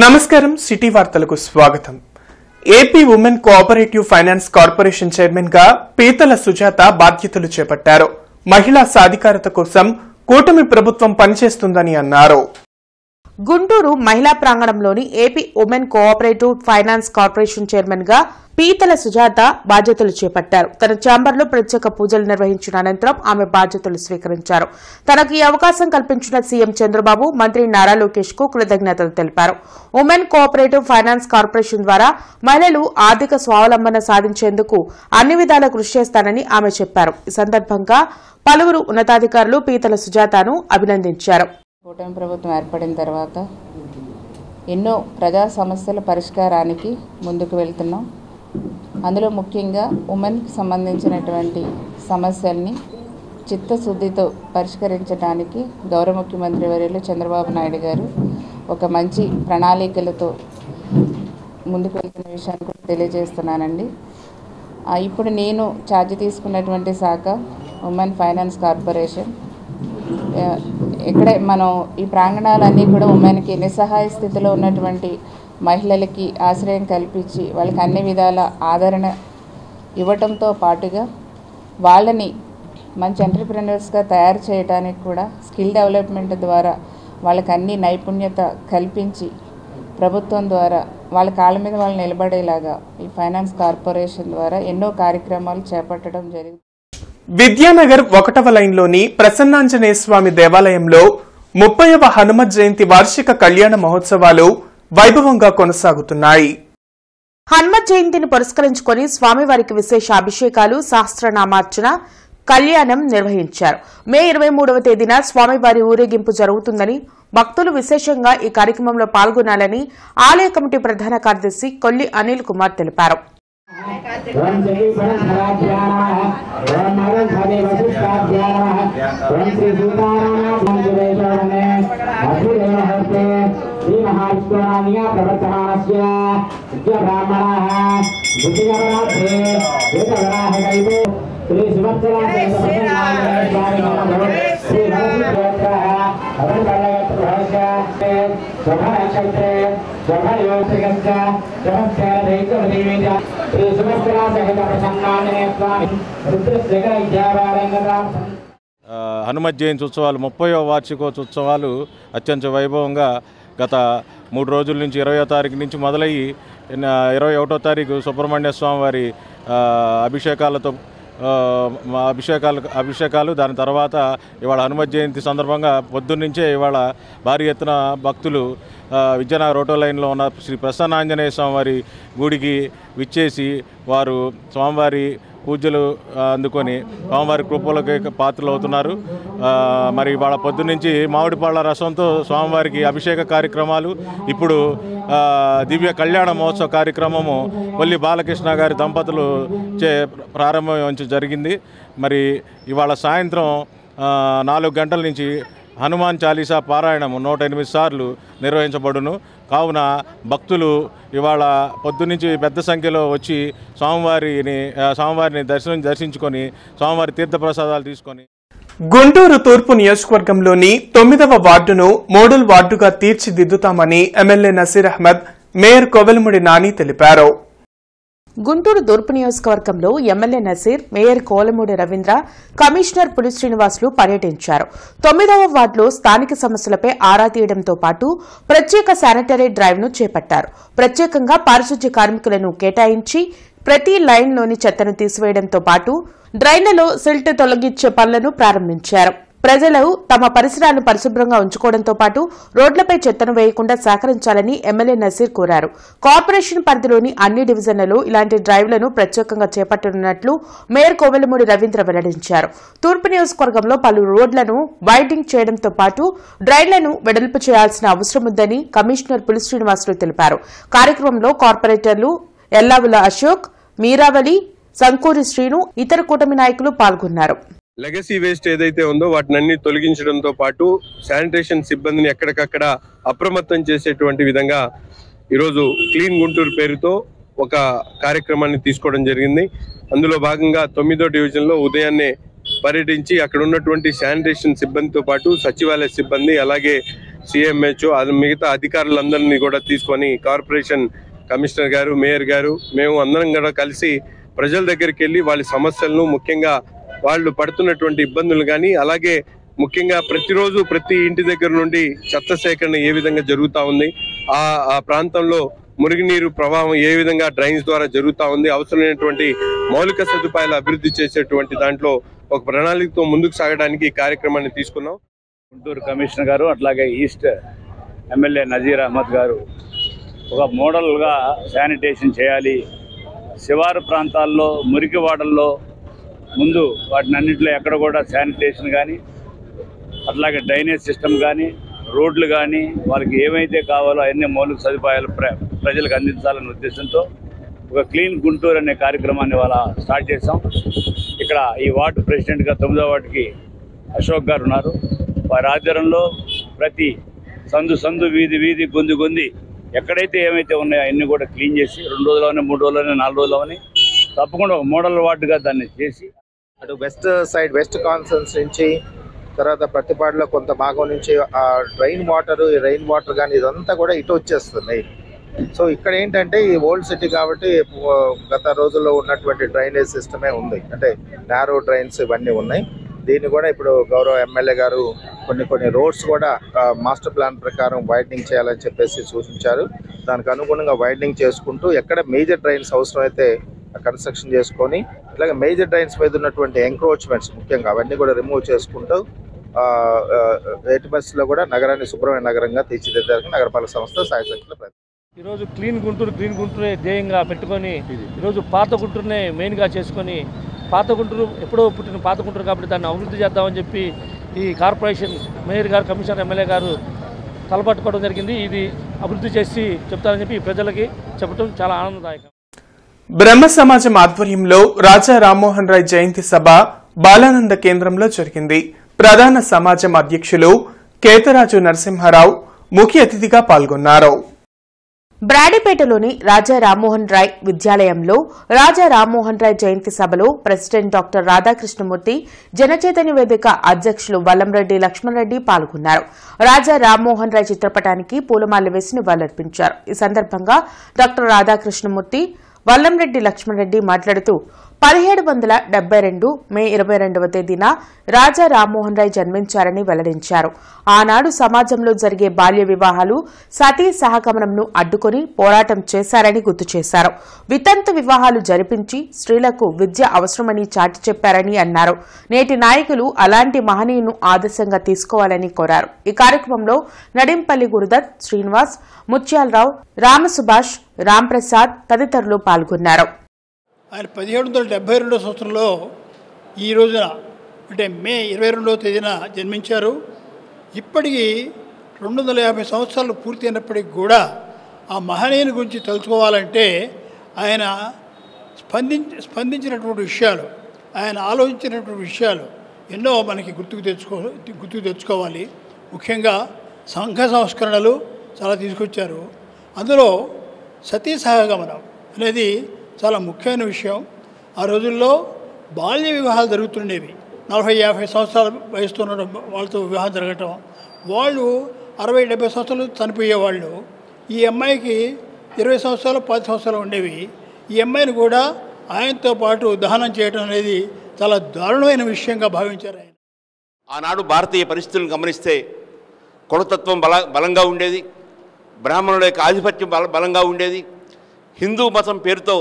నమస్కారం సిటీ వార్తలకు స్వాగతం. AP women cooperative finance corporation chairman గా పీతల సుజాత బాధ్యతలు చేపట్టారు. మహిళా సాధికారత కోసం కూటమి ప్రభుత్వం పనిచేస్తుందని అన్నారు. గుంటూరు మహిళా ప్రాంగణంలోని AP women cooperative finance corporation chairman గా పీతల సుజాత బాధ్యతలు చేపట్టారు. తన ఛాంబర్లో ప్రత్యేక పూజలు నిర్వహించిన అనంతరం ఆమె బాధ్యతలు స్వీకరించారు. తనకు ఈ అవకాశం కల్పించిన సీఎం చంద్రబాబు, మంత్రి నారా లోకేష్ కు కృతజ్ఞతలు తెలిపారు. ఉమెన్ కోఆపరేటివ్ ఫైనాన్స్ కార్పొరేషన్ ద్వారా మహిళలు ఆర్థిక స్వావలంబన సాధించేందుకు అన్ని విధాలా కృషి చేస్తానని ఆమె చెప్పారు. ఈ సందర్భంగా పలువురు ఉన్నతాధికారులు పీతల సుజాతను అభినందించారు. కూటమి ప్రభుత్వం ఏర్పడిన తర్వాత ఎన్నో ప్రజా సమస్యల పరిష్కారానికి ముందుకు వెళ్తున్నాం. అందులో ముఖ్యంగా ఉమెన్కి సంబంధించినటువంటి సమస్యల్ని చిత్తశుద్ధితో పరిష్కరించడానికి గౌరవ ముఖ్యమంత్రి వర్యులు చంద్రబాబు నాయుడు గారు ఒక మంచి ప్రణాళికలతో ముందుకు వెళ్తున్న విషయాన్ని కూడా తెలియజేస్తున్నానండి. ఇప్పుడు నేను ఛార్జ్ తీసుకున్నటువంటి శాఖ ఉమెన్ ఫైనాన్స్ కార్పొరేషన్. ఇక్కడే మనం ఈ ప్రాంగణాలన్నీ కూడా ఉమెన్కి నిస్సహాయ స్థితిలో ఉన్నటువంటి మహిళలకి ఆశ్రయం కల్పించి వాళ్ళకి అన్ని విధాల ఆదరణ ఇవ్వటంతో పాటుగా వాళ్ళని మంచి ఎంటర్‌ప్రెన్యూర్స్గా తయారు చేయడానికి కూడా స్కిల్ డెవలప్మెంట్ ద్వారా వాళ్ళకి అన్ని నైపుణ్యత కల్పించి ప్రభుత్వం ద్వారా వాళ్ళ కాళ్ళ మీద వాళ్ళు నిలబడేలాగా ఈ ఫైనాన్స్ కార్పొరేషన్ ద్వారా ఎన్నో కార్యక్రమాలు చేపట్టడం జరిగింది. విద్యానగర్ 1వ లైన్లోని ప్రసన్నాంజనేయ స్వామి దేవాలయంలో 30వ హనుమత్ జయంతి వార్షిక కళ్యాణ మహోత్సవాలు వైభవంగా కొనసాగుతున్నాయి. హనుమత్ జయంతిని పురస్కరించుకుని స్వామివారికి విశేష అభిషేకాలు, సహస్రనామార్చన, కళ్యాణం నిర్వహించారు. మే 23వ తేదీన స్వామివారి ఊరేగింపు జరుగుతుందని, భక్తులు విశేషంగా ఈ కార్యక్రమంలో పాల్గొనాలని ఆలయ కమిటీ ప్రధాన కార్యదర్శి కొల్లి అనిల్ కుమార్ తెలిపారు. హనుమత్ జయంతి ఉత్సవాలు 30వ వార్షికోత్సవాలు అత్యంత వైభవంగా గత 3 రోజుల నుంచి 20వ తారీఖు నుంచి మొదలయ్యి 21వ తారీఖు సుబ్రహ్మణ్య స్వామి వారి అభిషేకాలు దాని తర్వాత ఇవాళ హనుమత్ జయంతి సందర్భంగా పొద్దున్నుంచే ఇవాళ భారీ ఎత్తున భక్తులు విద్యానగర్ 1వ లైన్లో ఉన్న శ్రీ ప్రసన్నాంజనేయ స్వామి వారి గుడికి విచ్చేసి వారు స్వామివారి పూజలు అందుకొని స్వామివారి కృపలకి పాత్రలు అవుతున్నారు. మరి వాళ్ళ పొద్దున్నుంచి మామిడి పళ్ళ రసంతో స్వామివారికి అభిషేక కార్యక్రమాలు, ఇప్పుడు దివ్య కళ్యాణ మహోత్సవ కార్యక్రమము కొల్లి బాలకృష్ణ గారి దంపతులు ప్రారంభం జరిగింది. మరి ఇవాళ సాయంత్రం 4 గంటల నుంచి హనుమాన్ చాలీసా పారాయణము 108 సార్లు నిర్వహించబడును. కావున భక్తులు ఇవాళ పొద్దునుంచి పెద్ద సంఖ్యలో వచ్చి స్వామివారిని దర్శించుకొని స్వామివారి తీర్థప్రసాదాలు తీసుకొని గుంటూరు తూర్పు నియోజకవర్గంలోని 9వ వార్డును మోడల్ వార్డుగా తీర్చిదిద్దుతామని ఎమ్మెల్యే నసీర్ అహ్మద్, మేయర్ కోవెలముడి నాని తెలిపారు. గుంటూరు తూర్పు నియోజకవర్గంలో MLA Naseer, mayor Kovelamudi Ravindra, commissioner Puli Srinivasulu పర్యటించారు. 9వ వార్డులో స్థానిక సమస్యలపై ఆరా తీయడంతో పాటు ప్రత్యేక శానిటరీ డ్రైవ్ ను చేపట్టారు. ప్రత్యేకంగా పారిశుధ్య కార్మికులను కేటాయించి ప్రతి లైన్లోని చెత్తను తీసివేయడంతో పాటు డ్రైన్లలో సిల్ట్ తొలగించే పనులను ప్రారంభించారు. ప్రజలు తమ పరిసరాలను పరిశుభ్రంగా ఉంచుకోవడంతో పాటు రోడ్లపై చెత్తను వేయకుండా సహకరించాలని ఎమ్మెల్యే నసీర్ కోరారు. కార్పొరేషన్ పరిధిలోని అన్ని డివిజన్లలో ఇలాంటి డ్రైవ్లను ప్రత్యేకంగా చేపట్టనున్నట్లు మేయర్ కోవెలముడి రవీంద్ర వెల్లడించారు. తూర్పు నియోజకవర్గంలో పలు రోడ్లను వైడనింగ్ చేయడంతో పాటు డ్రైన్లను వెడల్పు చేయాల్సిన అవసరం ఉందని కమిషనర్ పులి శ్రీనివాసులు తెలిపారు. కార్యక్రమంలో కార్పొరేటర్లు ఎల్లావుల అశోక్, మీరావళి, సంకూరి శ్రీను, ఇతర కూటమి నాయకులు పాల్గొన్నారు. లెగసీ వేస్ట్ ఏదైతే ఉందో వాటిని తొలగించడంతో పాటు శానిటేషన్ సిబ్బందిని ఎక్కడికక్కడ అప్రమత్తం చేసేటువంటి విధంగా ఈరోజు క్లీన్ గుంటూరు పేరుతో ఒక కార్యక్రమాన్ని తీసుకోవడం జరిగింది. అందులో భాగంగా 9వ డివిజన్లో ఉదయాన్నే పర్యటించి అక్కడ ఉన్నటువంటి శానిటేషన్ సిబ్బందితో పాటు సచివాలయ సిబ్బంది అలాగే సిఎంహెచ్ఓ మిగతా అధికారులందరినీ కూడా తీసుకొని కార్పొరేషన్ కమిషనర్ గారు, మేయర్ గారు, మేము అందరం కూడా కలిసి ప్రజల దగ్గరికి వెళ్ళి వాళ్ళ సమస్యలను, ముఖ్యంగా వాళ్ళు పడుతున్నటువంటి ఇబ్బందులు కానీ, అలాగే ముఖ్యంగా ప్రతిరోజు ప్రతి ఇంటి దగ్గర నుండి చెత్త సేకరణ ఏ విధంగా జరుగుతూ ఉంది, ఆ ప్రాంతంలో మురుగునీరు ప్రవాహం ఏ విధంగా డ్రైన్స్ ద్వారా జరుగుతూ ఉంది, అవసరమైనటువంటి మౌలిక సదుపాయాలు అభివృద్ధి చేసేటువంటి దాంట్లో ఒక ప్రణాళికతో ముందుకు సాగడానికి ఈ కార్యక్రమాన్ని తీసుకున్నాం. గుంటూరు కమిషనర్ గారు, అట్లాగే ఈస్ట్ ఎమ్మెల్యే నజీర్ అహ్మద్ గారు ఒక మోడల్గా శానిటేషన్ చేయాలి, శివారు ప్రాంతాల్లో మురికి వాడల్లో ముందు వాటిని అన్నింటిలో ఎక్కడ కూడా శానిటేషన్ కానీ, అట్లాగే డ్రైనేజ్ సిస్టమ్ కానీ, రోడ్లు కానీ, వాళ్ళకి ఏమైతే కావాలో అన్ని మౌలిక సదుపాయాలు ప్రజలకు అందించాలనే ఉద్దేశంతో ఒక క్లీన్ గుంటూరు అనే కార్యక్రమాన్ని వాళ్ళ స్టార్ట్ చేశాం. ఇక్కడ ఈ వార్డు ప్రెసిడెంట్గా 9వ వార్డుకి అశోక్ గారు ఉన్నారు. వారి ఆధ్వర్యంలో ప్రతి సందు వీధి గొంది ఎక్కడైతే ఏమైతే ఉన్నాయో అవన్నీ కూడా క్లీన్ చేసి 2 రోజుల్లోనే, 3 రోజుల్లోనే, 4 రోజుల్లోనే తప్పకుండా ఒక మోడల్ వార్డుగా దాన్ని చేసి అటు వెస్ట్ కాన్సన్స్ నుంచి తర్వాత ప్రతిపాడులో కొంత భాగం నుంచి ఆ రెయిన్ వాటర్ కానీ ఇదంతా కూడా ఇటు వచ్చేస్తుంది. సో ఇక్కడ ఏంటంటే ఈ ఓల్డ్ సిటీ కాబట్టి గత రోజుల్లో ఉన్నటువంటి డ్రైనేజ్ సిస్టమే ఉంది, అంటే నారో డ్రైన్స్ ఇవన్నీ ఉన్నాయి. దీన్ని కూడా ఇప్పుడు గౌరవ ఎమ్మెల్యే గారు కొన్ని రోడ్స్ కూడా మాస్టర్ ప్లాన్ ప్రకారం వైడనింగ్ చేయాలని చెప్పేసి సూచించారు. దానికి అనుగుణంగా వైడనింగ్ చేసుకుంటూ ఎక్కడ మేజర్ డ్రైన్స్ అవసరమైతే కన్స్ట్రక్షన్ చేసుకొని, ఇలాగే మేజర్ డ్రైన్స్ మీద ఉన్నటువంటి ఎంక్రోచ్మెంట్స్ ముఖ్యంగా అవన్నీ కూడా రిమూవ్ చేసుకుంటూ 8 బస్సులో కూడా నగరాన్ని శుభ్రమైన నగరంగా తీర్చిదిద్దడానికి నగరపాలక సంస్థ సాయశక్తుల ప్రయత్నం. ఈరోజు క్లీన్ గుంటూరే ధ్యేయంగా పెట్టుకొని ఈరోజు పాత గుంటూరునే మెయిన్గా చేసుకొని, పాత గుంటూరు ఎప్పుడో పుట్టిన పాత గుంటూరు కాబట్టి దాన్ని అభివృద్ధి చేద్దామని చెప్పి ఈ కార్పొరేషన్ మేయర్ గారు, కమిషనర్, ఎమ్మెల్యే గారు తలపట్టుకోవడం జరిగింది. ఇది అభివృద్ధి చేసి చెప్తారని చెప్పి ప్రజలకి చెప్పడం చాలా ఆనందదాయకం. బ్రహ్మ సమాజం ఆధ్వర్యంలో రాజా రామ్మోహన్ రాయ్ జయంతి సభ బాలానంద కేంద్రంలో జరిగింది. ప్రధాన సమాజం అధ్యక్షులు కేతరాజు నరసింహారావు ముఖ్య అతిథిగా పాల్గొన్నారు. బ్రాడీపేటలోని రాజా రామ్మోహన్ రాయ్ విద్యాలయంలో రాజా రామ్మోహన్ రాయ్ జయంతి సభలో ప్రెసిడెంట్ డాక్టర్ రాధాకృష్ణమూర్తి, జనచైతన్య వేదిక అధ్యక్షులు వల్లంరెడ్డి లక్ష్మణరెడ్డి పాల్గొన్నారు. రాజా రామ్మోహన్ రాయ్ చిత్రపటానికి పూలమాల వేసి నివాళులర్పించారు. ఈ సందర్భంగా డాక్టర్ రాధాకృష్ణమూర్తి, వల్లంరెడ్డి లక్ష్మణరెడ్డి మాట్లాడుతూ 1772 మే 22వ తేదీన రాజా రామ్మోహన్ రాయ్ జన్మించారని వెల్లడించారు. ఆనాడు సమాజంలో జరిగే బాల్య వివాహాలు, సతీ సహగమనంను అడ్డుకుని పోరాటం చేశారని గుర్తు చేశారు. వితంతు వివాహాలు జరిపించి స్త్రీలకు విద్య అవసరమని చాటి చెప్పారని అన్నారు. నేటి నాయకులు అలాంటి మహనీయును ఆదర్శంగా తీసుకోవాలని కోరారు. ఈ కార్యక్రమంలో నడింపల్లి గురుదత్, శ్రీనివాస్, ముత్యాలరావు, రామసుభాష్, రాంప్రసాద్ తదితరులు పాల్గొన్నారు. ఆయన 1772 సంవత్సరంలో ఈ రోజున అంటే మే 22వ తేదీన జన్మించారు. ఇప్పటికీ 250 సంవత్సరాలు పూర్తి అయినప్పటికీ కూడా ఆ మహనీయుని గురించి తెలుసుకోవాలంటే ఆయన స్పందించినటువంటి విషయాలు, ఆయన ఆలోచించినటువంటి విషయాలు ఎన్నో మనకి గుర్తుకు తెచ్చుకోవాలి. ముఖ్యంగా సంఘ సంస్కరణలు చాలా తీసుకొచ్చారు. అందులో సతీ సహగమనం అనేది చాలా ముఖ్యమైన విషయం. ఆ రోజుల్లో బాల్య వివాహాలు జరుగుతుండేవి. 40-50 సంవత్సరాల వయసుతో ఉన్న వాళ్ళతో వివాహం జరగటం, వాళ్ళు 60-70 సంవత్సరాలు చనిపోయేవాళ్ళు. ఈ అమ్మాయికి 20 సంవత్సరాలు 10 సంవత్సరాలు ఉండేవి. ఈ అమ్మాయిని కూడా ఆయనతో పాటు దహనం చేయడం అనేది చాలా దారుణమైన విషయంగా భావించారు ఆయన. ఆనాడు భారతీయ పరిస్థితులను గమనిస్తే కులతత్వం బలంగా ఉండేది, బ్రాహ్మణుల యొక్క ఆధిపత్యం బలంగా ఉండేది. హిందూ మతం పేరుతో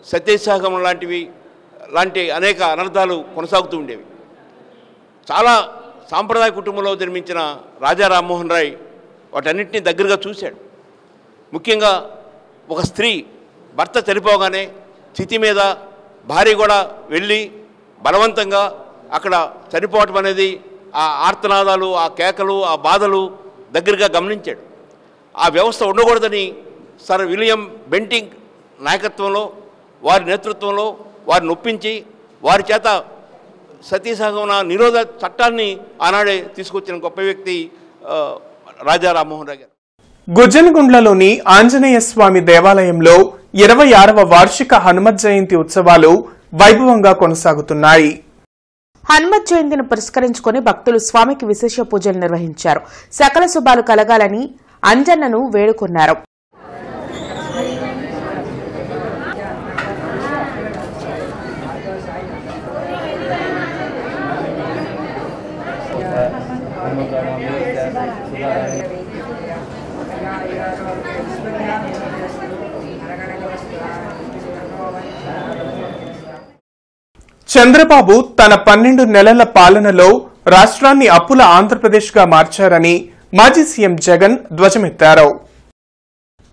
సత్యసాగమం లాంటి అనేక అనర్థాలు కొనసాగుతూ ఉండేవి. చాలా సాంప్రదాయ కుటుంబంలో జన్మించిన రాజా రామ్మోహన్ రాయ్ వాటన్నింటినీ దగ్గరగా చూశాడు. ముఖ్యంగా ఒక స్త్రీ భర్త చనిపోగానే స్థితి మీద భార్య కూడా వెళ్ళి బలవంతంగా అక్కడ చనిపోవటం అనేది, ఆ ఆర్తనాదాలు, ఆ కేకలు, ఆ బాధలు దగ్గరగా గమనించాడు. ఆ వ్యవస్థ ఉండకూడదని సర్ విలియం బెంటింగ్ నాయకత్వంలో, వారి నేతృత్వంలో వారిని ఒప్పించి వారి చేత సతీసహగమన నిరోధ చట్టాన్ని ఆనాడే తీసుకొచ్చిన గొప్ప వ్యక్తి రాజా రామ్మోహన్ రాయ్ గారు. గుజ్జనగుండ్లలోని ఆంజనేయ స్వామి దేవాలయంలో 26వ వార్షిక హనుమత్ జయంతి ఉత్సవాలు వైభవంగా కొనసాగుతున్నాయి. హనుమత్ జయంతిని పురస్కరించుకుని భక్తులు స్వామికి విశేష పూజలు నిర్వహించారు. సకల శుభాలు కలగాలని అంజన్నను వేడుకున్నారు. చంద్రబాబు తన 12 నెలల పాలనలో రాష్ట్రాన్ని అప్పుల ఆంధ్రప్రదేశ్గా మార్చారని మాజీ సీఎం జగన్ ధ్వజమెత్తారు.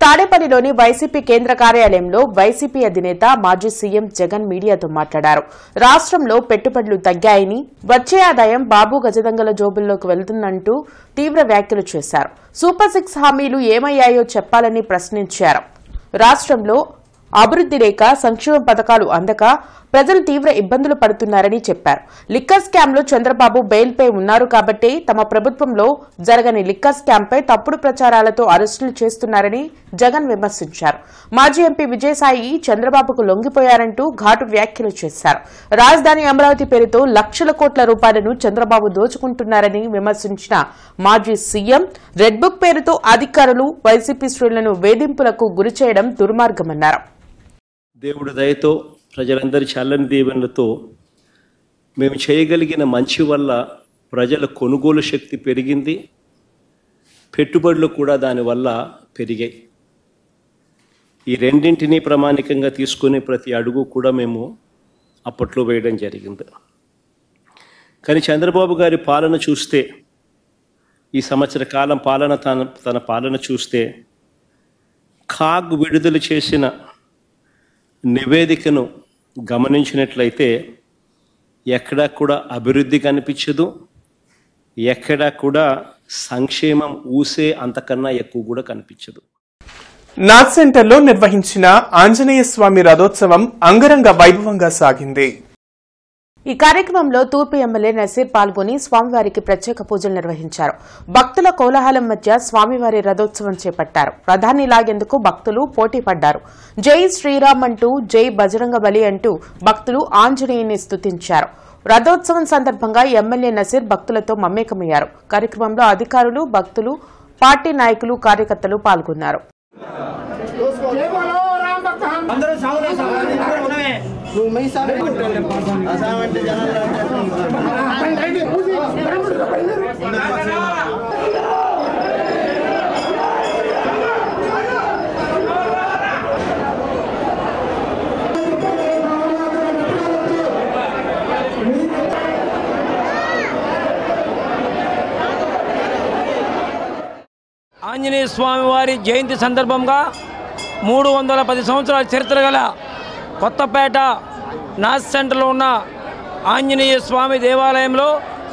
తాడేపల్లిలోని వైసీపీ కేంద్ర కార్యాలయంలో వైసీపీ అధినేత మాజీ సీఎం జగన్ మీడియాతో మాట్లాడారు. రాష్ట్రంలో పెట్టుబడులు తగ్గాయని, వచ్చే ఆదాయం బాబు గజదంగల జోబుల్లోకి వెళ్తుందంటూ తీవ్ర వ్యాఖ్యలు చేశారు. సూపర్ 6 హామీలు ఏమయ్యాయో చెప్పాలని ప్రశ్నించారు. రాష్ట్రంలో అభివృద్ది లేక, సంక్షేమ పథకాలు అందక ప్రజలు తీవ్ర ఇబ్బందులు పడుతున్నారని చెప్పారు. లిక్కర్ స్కామ్లో చంద్రబాబు బెయిల్పై ఉన్నారు కాబట్టే తమ ప్రభుత్వంలో జరగని లిక్కర్ స్కామ్పై తప్పుడు ప్రచారాలతో అరెస్టులు చేస్తున్నారని జగన్ విమర్శించారు. మాజీ ఎంపీ విజయసాయి చంద్రబాబుకు లొంగిపోయారంటూ ఘాటు వ్యాఖ్యలు చేశారు. రాజధాని అమరావతి పేరుతో లక్షల కోట్ల రూపాయలను చంద్రబాబు దోచుకుంటున్నారని విమర్శించిన మాజీ సీఎం రెడ్ బుక్ పేరుతో అధికారులు, వైసీపీ శ్రేణులను వేధింపులకు గురిచేయడం దుర్మార్గమన్నారు. దేవుడి దయతో, ప్రజలందరి చల్లని దీవెనలతో మేము చేయగలిగిన మంచి వల్ల ప్రజల కొనుగోలు శక్తి పెరిగింది, పెట్టుబడులు కూడా దానివల్ల పెరిగాయి. ఈ రెండింటినీ ప్రామాణికంగా తీసుకుని ప్రతి అడుగు కూడా మేము అప్పట్లో వేయడం జరిగింది. కానీ చంద్రబాబు గారి పాలన చూస్తే, ఈ సంవత్సర కాలం పాలన తన పాలన చూస్తే, కాగ్ విడుదల చేసిన నివేదికను గమనించినట్లయితే ఎక్కడా కూడా అభివృద్ధి కనిపించదు, ఎక్కడా కూడా సంక్షేమం ఊసే అంతకన్నా ఎక్కువ కూడా కనిపించదు. నాథ్ సెంటర్లో నిర్వహించిన ఆంజనేయ స్వామి రథోత్సవం అంగరంగ వైభవంగా సాగింది. ఈ కార్యక్రమంలో తూర్పు ఎమ్మెల్యే నసీర్ పాల్గొని స్వామివారికి ప్రత్యేక పూజలు నిర్వహించారు. భక్తుల కోలాహలం మధ్య స్వామివారి రథోత్సవం చేపట్టారు. రథాన్ని లాగేందుకు భక్తులు పోటీ పడ్డారు. జై శ్రీరామ్ అంటూ, జై బజరంగబలి అంటూ భక్తులు ఆంజనేయుని స్తుతించారు. రథోత్సవం సందర్భంగా ఎమ్మెల్యే నసీర్ భక్తులతో మమేకమయ్యారు. కార్యక్రమంలో అధికారులు, భక్తులు, పార్టీ నాయకులు, కార్యకర్తలు పాల్గొన్నారు. ఆంజనేయ స్వామి వారి జయంతి సందర్భంగా 310 సంవత్సరాల చరిత్ర గల కొత్తపేట నాథ్ సెంటర్లో ఉన్న ఆంజనేయ స్వామి దేవాలయంలో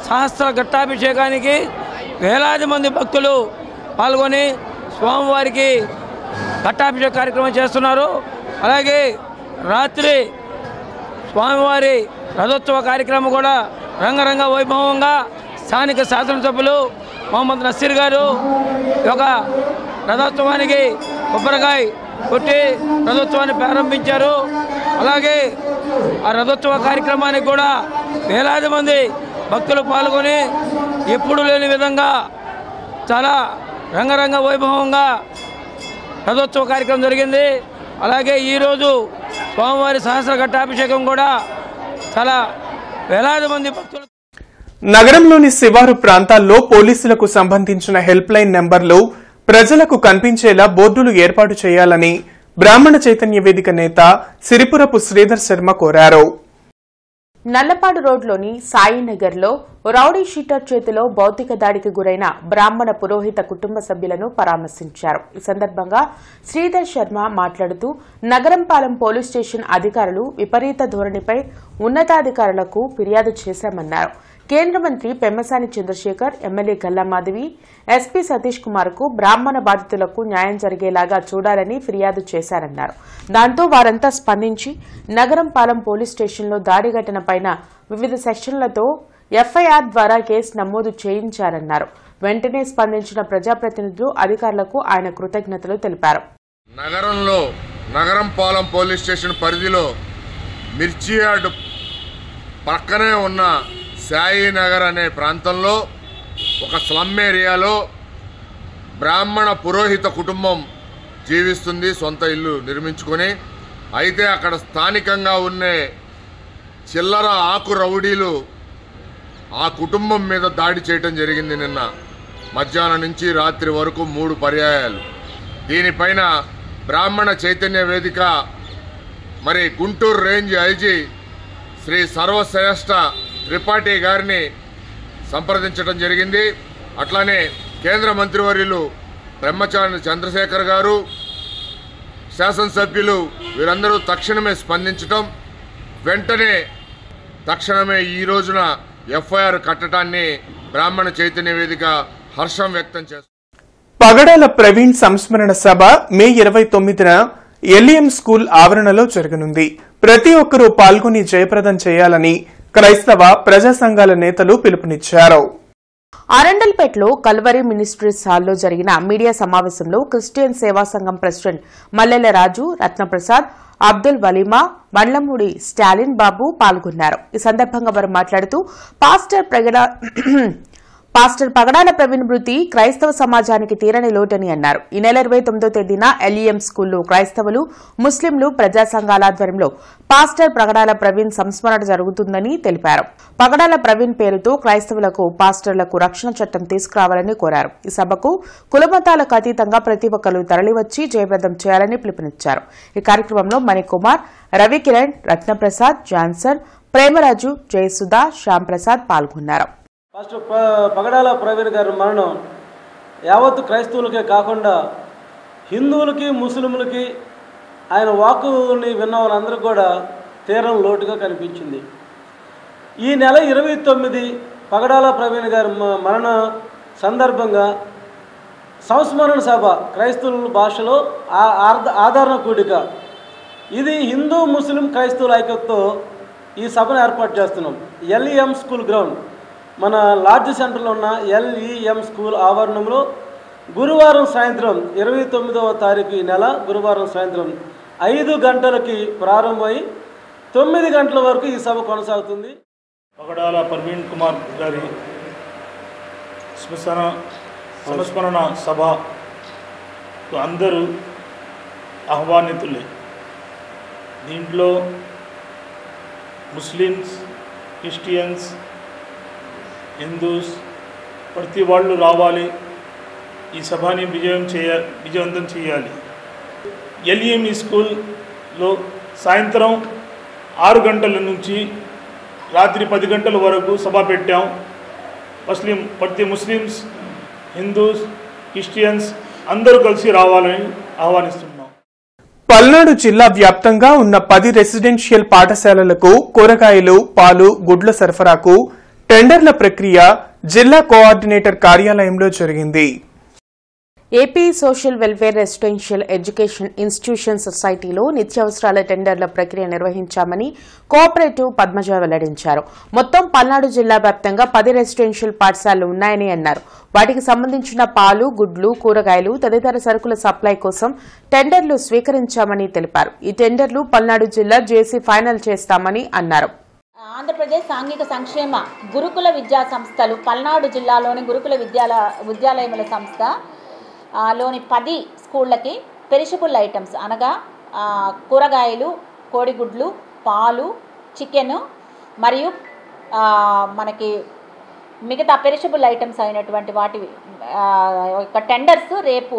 సహస్ర ఘట్టాభిషేకానికి వేలాది మంది భక్తులు పాల్గొని స్వామివారికి ఘట్టాభిషేక కార్యక్రమం చేస్తున్నారు. అలాగే రాత్రి స్వామివారి రథోత్సవ కార్యక్రమం కూడా రంగరంగ వైభవంగా స్థానిక శాసనసభ్యులు మొహమ్మద్ నసీర్ గారు ఒక రథోత్సవానికి కొబ్బరికాయ కొట్టి రథోత్సవాన్ని ప్రారంభించారు. అలాగే ఆ రథోత్సవ కార్యక్రమానికి కూడా వేలాది మంది భక్తులు పాల్గొని ఎప్పుడు లేని విధంగా చాలా రంగరంగ వైభవంగా రథోత్సవ కార్యక్రమం జరిగింది. అలాగే ఈరోజు స్వామివారి సహస్ర ఘట్టాభిషేకం కూడా చాలా వేలాది మంది భక్తులు. నగరంలోని శివారు ప్రాంతాల్లో పోలీసులకు సంబంధించిన హెల్ప్ లైన్ నెంబర్లు ప్రజలకు కనిపించేలా బోర్డులు ఏర్పాటు చేయాలని బ్రాహ్మణ చైతన్య వేదిక నేత సిరిపురపు శ్రీధర్ శర్మ కోరారు. నల్లపాడు రోడ్లోని సాయినగర్లో రౌడీ షీటర్ చేతిలో భౌతిక దాడికి గురైన బ్రాహ్మణ పురోహిత కుటుంబ సభ్యులను పరామర్శించారు. ఈ సందర్భంగా శ్రీధర్ శర్మ మాట్లాడుతూ నగరంపాలెం పోలీస్ స్టేషన్ అధికారులు విపరీత ధోరణిపై ఉన్నతాధికారులకు ఫిర్యాదు చేశామన్నారు. కేంద్ర మంత్రి పెమ్మసాని చంద్రశేఖర్, ఎమ్మెల్యే గల్లా మాధవి, ఎస్పీ సతీష్ కుమార్ కు బ్రాహ్మణ బాధితులకు న్యాయం జరిగేలాగా చూడాలని ఫిర్యాదు చేశారన్నారు. దాంతో వారంతా స్పందించి నగరంపాలెం పోలీస్ స్టేషన్లో దాడి ఘటనపైన వివిధ సెక్షన్లతో ఎఫ్ఐఆర్ ద్వారా కేసు నమోదు చేయించారన్నారు. వెంటనే స్పందించిన ప్రజాప్రతినిధులు, అధికారులకు ఆయన కృతజ్ఞతలు తెలిపారు. నగరంలో నగరంపాలెం పోలీస్ స్టేషన్ పరిధిలో మిర్చి యార్డ్ పక్కనే ఉన్న సాయినగర్ అనే ప్రాంతంలో ఒక స్లమ్ ఏరియాలో బ్రాహ్మణ పురోహిత కుటుంబం జీవిస్తుంది, సొంత ఇల్లు నిర్మించుకొని. అయితే అక్కడ స్థానికంగా ఉండే చిల్లర ఆకు రౌడీలు ఆ కుటుంబం మీద దాడి చేయటం జరిగింది నిన్న మధ్యాహ్నం నుంచి రాత్రి వరకు 3 పర్యాయాలు. దీనిపైన బ్రాహ్మణ చైతన్య వేదిక మరి గుంటూరు రేంజ్ ఐజీ శ్రీ సర్వశ్రేష్ఠ త్రిపాఠి గారిని సంప్రదించడం జరిగింది. అట్లానే కేంద్ర మంత్రివర్యులు బ్రహ్మచారి చంద్రశేఖర్ గారు, శాసనసభ్యులు వీరందరూ తక్షణమే స్పందించటం, వెంటనే తక్షణమే ఈ రోజున ఎఫ్ఐఆర్ కట్టడాన్ని బ్రాహ్మణ చైతన్య వేదిక హర్షం వ్యక్తం చేస్తుంది. పగడాల ప్రవీణ్ సంస్మరణ సభ మే 29న ఎల్ఈఎం స్కూల్ ఆవరణలో జరగనుంది. ప్రతి ఒక్కరూ పాల్గొని జయప్రదం చేయాలని క్రైస్తవ ప్రజా సంఘాల నేతలు పిలుపునిచ్చారు. అరండల్పేటలో కల్వరి మినిస్ట్రీస్ హాల్లో జరిగిన మీడియా సమావేశంలో క్రిస్టియన్ సేవా సంఘం ప్రెసిడెంట్ మల్లెల రాజు, రత్నప్రసాద్, అబ్దుల్ వలీమా, మండ్లమూడి స్టాలిన్ బాబు పాల్గొన్నారు. ఈ సందర్భంగా వారు మాట్లాడుతూ పాస్టర్ పగడాల ప్రవీణ్ మృతి క్రైస్తవ సమాజానికి తీరని లోటని అన్నారు. ఈ నెల 29వ తేదీన ఎల్ఈఎం స్కూల్లో క్రైస్తవులు, ముస్లింలు ప్రజా సంఘాల ఆధ్వర్యంలో పాస్టర్ పగడాల ప్రవీణ్ సంస్మరణ జరుగుతుందని తెలిపారు. పగడాల ప్రవీణ్ పేరుతో క్రైస్తవులకు, పాస్టర్లకు రక్షణ చట్టం తీసుకురావాలని కోరారు. ఈ సభకు కులమతాలకు అతీతంగా ప్రతి ఒక్కరూ తరలివచ్చి జయప్రదం చేయాలని పిలుపునిచ్చారు. ఈ కార్యక్రమంలో మణికుమార్, రవికిరణ్, రత్నప్రసాద్, జాన్సన్, ప్రేమరాజు, జయసుధా, శ్యాంప్రసాద్ పాల్గొన్నారు. పాస్టర్ పగడాల ప్రవీణ్ గారి మరణం యావత్తు క్రైస్తవులకే కాకుండా హిందువులకి, ముస్లింలకి ఆయన వాక్కుని విన్న వాళ్ళందరూ కూడా తీరం లోటుగా కనిపించింది. ఈ నెల 29 పగడాల ప్రవీణ్ గారి మరణ సందర్భంగా సంస్మరణ సభ క్రైస్తవుల భాషలో ఆదరణ కూడిక, ఇది హిందూ ముస్లిం క్రైస్తవుల ఐక్యతతో ఈ సభను ఏర్పాటు చేస్తున్నాం. ఎల్ఈఎం స్కూల్ గ్రౌండ్, మన లార్జ్ సెంటర్లో ఉన్న ఎల్ఈఎం స్కూల్ ఆవరణంలో గురువారం సాయంత్రం 29వ తారీఖు ఈ నెల గురువారం సాయంత్రం 5 గంటలకి ప్రారంభమై 9 గంటల వరకు ఈ సభ కొనసాగుతుంది. పగడాల ప్రవీణ్ కుమార్ గారి సంస్మరణ సభ అందరూ ఆహ్వానితులే. దీంట్లో ముస్లిమ్స్, క్రిస్టియన్స్, హిందూస్ ప్రతి వాళ్ళు రావాలి. ఈ సభని విజయవంతం చేయాలి. ఎల్ఈఎం స్కూల్లో సాయంత్రం 6 గంటల నుంచి రాత్రి 10 గంటల వరకు సభ పెట్టాం. ప్రతి ముస్లిమ్స్, హిందూస్, క్రిస్టియన్స్ అందరూ కలిసి రావాలని ఆహ్వానిస్తున్నాం. పల్నాడు జిల్లా వ్యాప్తంగా ఉన్న 10 రెసిడెన్షియల్ పాఠశాలలకు కూరగాయలు, పాలు, గుడ్ల సరఫరాకు టెండర్ల ప్రక్రియ జిల్లా కోఆర్డినేటర్ కార్యాలయంలో జరిగింది. AP social welfare residential education institution సొసైటీలో నిత్యావసరాల టెండర్ల ప్రక్రియ నిర్వహించామని కోఆపరేటివ్ పద్మజ వెల్లడించారు. మొత్తం పల్నాడు జిల్లా వ్యాప్తంగా 10 రెసిడెన్షియల్ పాఠశాలలు ఉన్నాయని అన్నారు. వాటికి సంబంధించిన పాలు, గుడ్లు, కూరగాయలు తదితర సరుకుల సప్లై కోసం టెండర్లు స్వీకరించామని తెలిపారు. ఈ టెండర్లు పల్నాడు జిల్లా జేసీ ఫైనల్ చేస్తామని అన్నారు. ఆంధ్రప్రదేశ్ సాంఘిక సంక్షేమ గురుకుల విద్యా సంస్థలు పల్నాడు జిల్లాలోని గురుకుల విద్యాలయముల సంస్థ లోని 10 స్కూళ్ళకి పెరిషబుల్ ఐటమ్స్ అనగా కూరగాయలు, కోడిగుడ్లు, పాలు, చికెను మరియు మనకి మిగతా పెరిషబుల్ ఐటమ్స్ అయినటువంటి వాటి యొక్క టెండర్స్ రేపు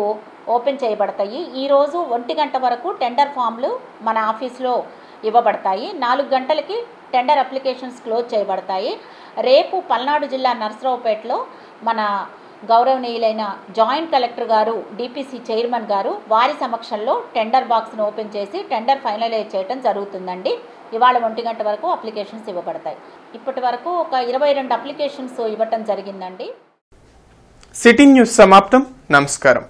ఓపెన్ చేయబడతాయి. ఈరోజు 1 గంట వరకు టెండర్ ఫామ్లు మన ఆఫీస్లో ఇవ్వబడతాయి. 4 గంటలకి టెండర్ అప్లికేషన్స్ క్లోజ్ చేయబడతాయి. రేపు పల్నాడు జిల్లా నర్సరావుపేటలో మన గౌరవనీయులైన జాయింట్ కలెక్టర్ గారు, డిపిసి చైర్మన్ గారు వారి సమక్షంలో టెండర్ బాక్స్ను ఓపెన్ చేసి టెండర్ ఫైనలైజ్ చేయడం జరుగుతుందండి. ఇవాళ 1 గంట వరకు అప్లికేషన్స్ ఇవ్వబడతాయి. ఇప్పటి వరకు ఒక 22 అప్లికేషన్స్ ఇవ్వటం జరిగిందండి. సిటీ న్యూస్ సమాప్తం. నమస్కారం.